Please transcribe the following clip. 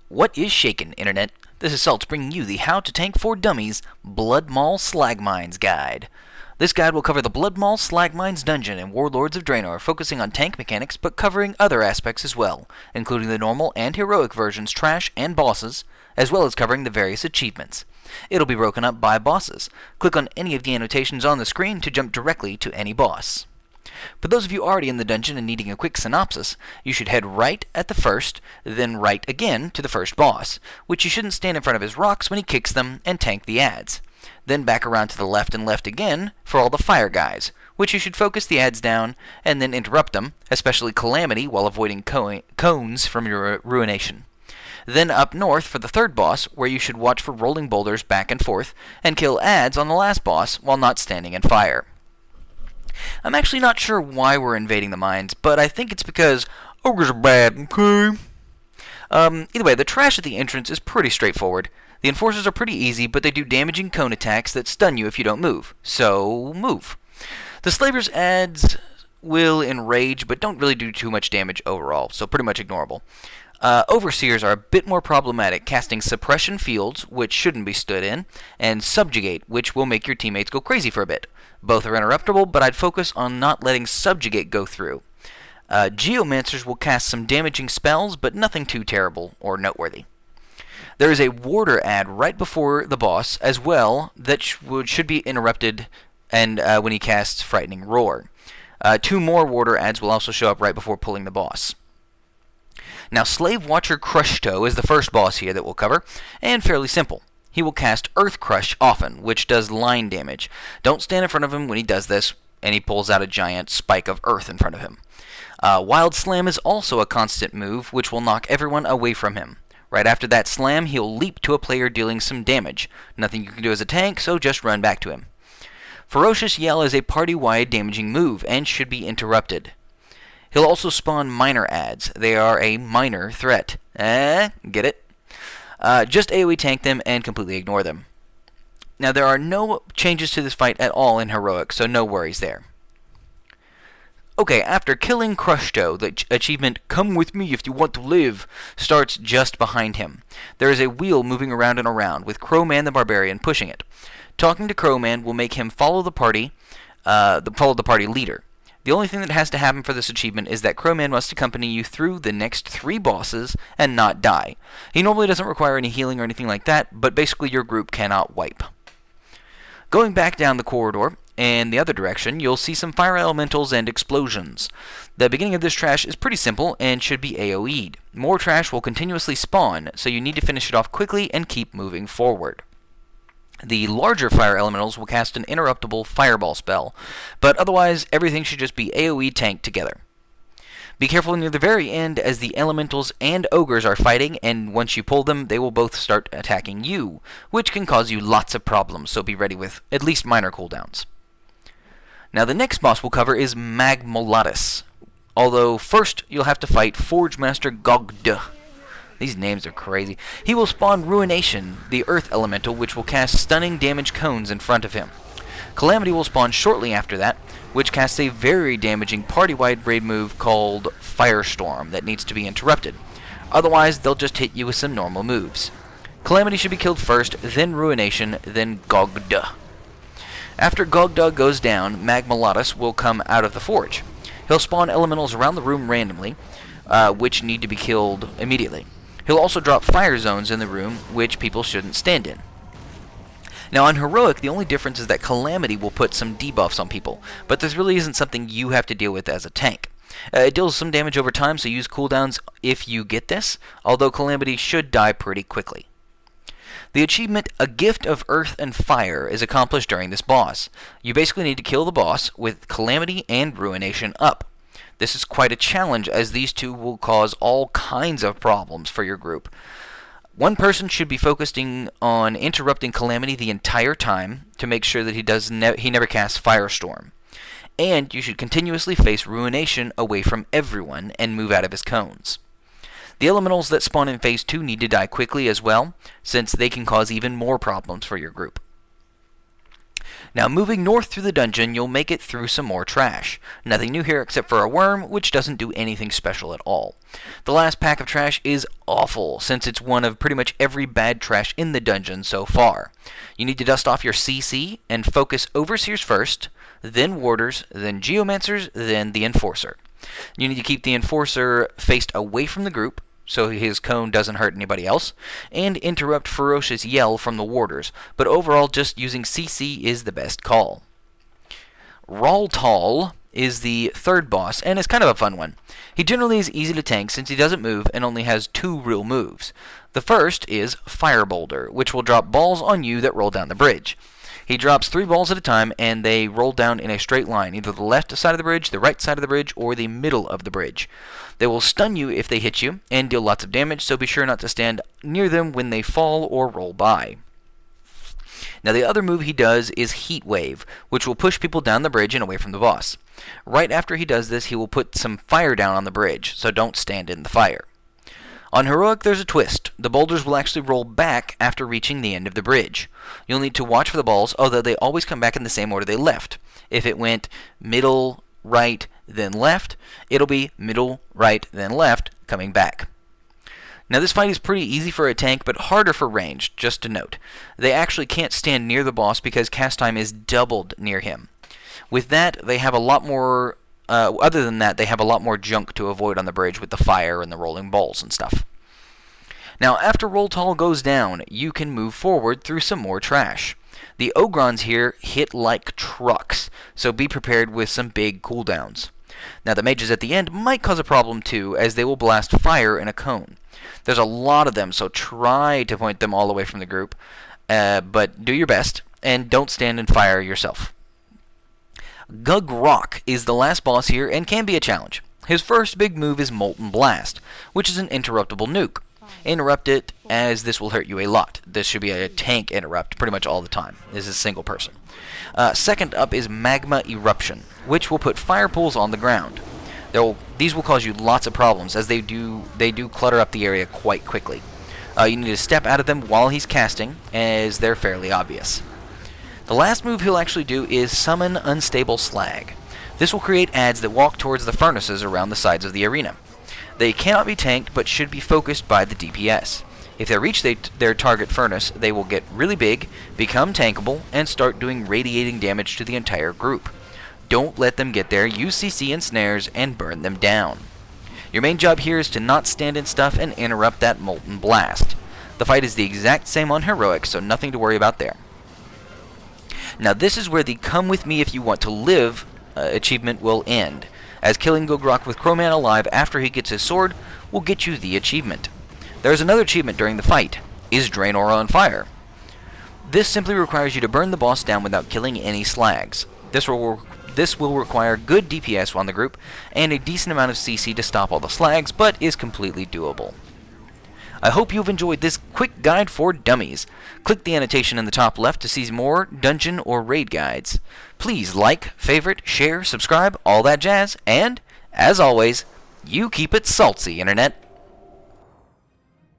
What is shakin', Internet? This is Saltz bringing you the How to Tank for Dummies Bloodmaul Slag Mines guide. This guide will cover the Bloodmaul Slag Mines dungeon in Warlords of Draenor, focusing on tank mechanics but covering other aspects as well, including the normal and heroic versions, trash, and bosses, as well as covering the various achievements. It'll be broken up by bosses. Click on any of the annotations on the screen to jump directly to any boss. For those of you already in the dungeon and needing a quick synopsis, you should head right at the first, then right again to the first boss, which you shouldn't stand in front of his rocks when he kicks them and tank the ads. Then back around to the left and left again for all the fire guys, which you should focus the ads down and then interrupt them, especially Calamity, while avoiding cones from your ruination. Then up north for the third boss, where you should watch for rolling boulders back and forth, and kill ads on the last boss while not standing in fire. I'm actually not sure why we're invading the mines, but I think it's because ogres are bad, okay? Either way, the trash at the entrance is pretty straightforward. The enforcers are pretty easy, but they do damaging cone attacks that stun you if you don't move. So, move. The slavers' ads will enrage, but don't really do too much damage overall, so pretty much ignorable. Overseers are a bit more problematic, casting suppression fields, which shouldn't be stood in, and subjugate, which will make your teammates go crazy for a bit. Both are interruptible, but I'd focus on not letting subjugate go through. Geomancers will cast some damaging spells, but nothing too terrible or noteworthy. There is a warder ad right before the boss as well that should be interrupted and when he casts Frightening Roar. Two more warder ads will also show up right before pulling the boss. Now, Slave Watcher Crushtoe is the first boss here that we'll cover, and fairly simple. He will cast Earth Crush often, which does line damage. Don't stand in front of him when he does this, and he pulls out a giant spike of earth in front of him. Wild Slam is also a constant move, which will knock everyone away from him. Right after that slam, he'll leap to a player dealing some damage. Nothing you can do as a tank, so just run back to him. Ferocious Yell is a party-wide damaging move, and should be interrupted. He'll also spawn minor ads. They are a minor threat. Get it? Just AoE tank them and completely ignore them. Now, there are no changes to this fight at all in Heroic, so no worries there. Okay, after killing Crushtoe, the achievement Come With Me If You Want to Live starts just behind him. There is a wheel moving around and around, with Crowman the Barbarian pushing it. Talking to Crowman will make him follow the party leader. The only thing that has to happen for this achievement is that Crowman must accompany you through the next 3 bosses and not die. He normally doesn't require any healing or anything like that, but basically your group cannot wipe. Going back down the corridor, in the other direction, you'll see some fire elementals and explosions. The beginning of this trash is pretty simple and should be AoE'd. More trash will continuously spawn, so you need to finish it off quickly and keep moving forward. The larger fire elementals will cast an interruptible fireball spell, but otherwise everything should just be AoE tanked together. Be careful near the very end as the elementals and ogres are fighting, and once you pull them, they will both start attacking you, which can cause you lots of problems, so be ready with at least minor cooldowns. Now, the next boss we'll cover is Magmolatus, although first you'll have to fight Forge Master Gogd. These names are crazy. He will spawn Ruination, the Earth Elemental, which will cast stunning damage cones in front of him. Calamity will spawn shortly after that, which casts a very damaging party-wide raid move called Firestorm that needs to be interrupted. Otherwise, they'll just hit you with some normal moves. Calamity should be killed first, then Ruination, then Gogd. After Gogda goes down, Magmolatus will come out of the forge. He'll spawn elementals around the room randomly, which need to be killed immediately. He'll also drop fire zones in the room, which people shouldn't stand in. Now, on Heroic, the only difference is that Calamity will put some debuffs on people, but this really isn't something you have to deal with as a tank. It deals some damage over time, so use cooldowns if you get this, although Calamity should die pretty quickly. The achievement, A Gift of Earth and Fire, is accomplished during this boss. You basically need to kill the boss with Calamity and Ruination up. This is quite a challenge, as these two will cause all kinds of problems for your group. One person should be focusing on interrupting Calamity the entire time to make sure that he never casts Firestorm. And you should continuously face Ruination away from everyone and move out of his cones. The elementals that spawn in Phase 2 need to die quickly as well, since they can cause even more problems for your group. Now, moving north through the dungeon, you'll make it through some more trash. Nothing new here except for a worm, which doesn't do anything special at all. The last pack of trash is awful, since it's one of pretty much every bad trash in the dungeon so far. You need to dust off your CC and focus Overseers first, then Warders, then Geomancers, then the Enforcer. You need to keep the Enforcer faced away from the group, so his cone doesn't hurt anybody else, and interrupt Ferocious Yell from the Warders, but overall just using CC is the best call. Raltal is the third boss, and is kind of a fun one. He generally is easy to tank since he doesn't move and only has 2 real moves. The first is Fire Boulder, which will drop balls on you that roll down the bridge. He drops 3 balls at a time, and they roll down in a straight line, either the left side of the bridge, the right side of the bridge, or the middle of the bridge. They will stun you if they hit you, and deal lots of damage, so be sure not to stand near them when they fall or roll by. Now the other move he does is Heat Wave, which will push people down the bridge and away from the boss. Right after he does this, he will put some fire down on the bridge, so don't stand in the fire. On Heroic, there's a twist. The boulders will actually roll back after reaching the end of the bridge. You'll need to watch for the balls, although they always come back in the same order they left. If it went middle, right, then left, it'll be middle, right, then left, coming back. Now this fight is pretty easy for a tank, but harder for ranged, just to note. They actually can't stand near the boss because cast time is doubled near him. With that, they have a lot more... other than that, they have a lot more junk to avoid on the bridge with the fire and the rolling balls and stuff. Now, after Raltal goes down, you can move forward through some more trash. The Ogrons here hit like trucks, so be prepared with some big cooldowns. Now, the mages at the end might cause a problem too, as they will blast fire in a cone. There's a lot of them, so try to point them all away from the group, but do your best, and don't stand in fire yourself. Gug Rock is the last boss here and can be a challenge. His first big move is Molten Blast, which is an interruptible nuke. Interrupt it, as this will hurt you a lot. This should be a tank interrupt pretty much all the time. This is a single person. Second up is Magma Eruption, which will put fire pools on the ground. These will cause you lots of problems, as they do clutter up the area quite quickly. You need to step out of them while he's casting, as they're fairly obvious. The last move he'll actually do is Summon Unstable Slag. This will create adds that walk towards the furnaces around the sides of the arena. They cannot be tanked, but should be focused by the DPS. If they reach their target furnace, they will get really big, become tankable, and start doing radiating damage to the entire group. Don't let them get there, use CC and snares, and burn them down. Your main job here is to not stand in stuff and interrupt that Molten Blast. The fight is the exact same on Heroic, so nothing to worry about there. Now this is where the Come With Me If You Want to Live achievement will end, as killing Gogrok with Crowman alive after he gets his sword will get you the achievement. There is another achievement during the fight, Is Draenor on Fire? This simply requires you to burn the boss down without killing any slags. This will require good DPS on the group and a decent amount of CC to stop all the slags, but is completely doable. I hope you've enjoyed this quick guide for dummies. Click the annotation in the top left to see more dungeon or raid guides. Please like, favorite, share, subscribe, all that jazz, and, as always, you keep it salty, Internet.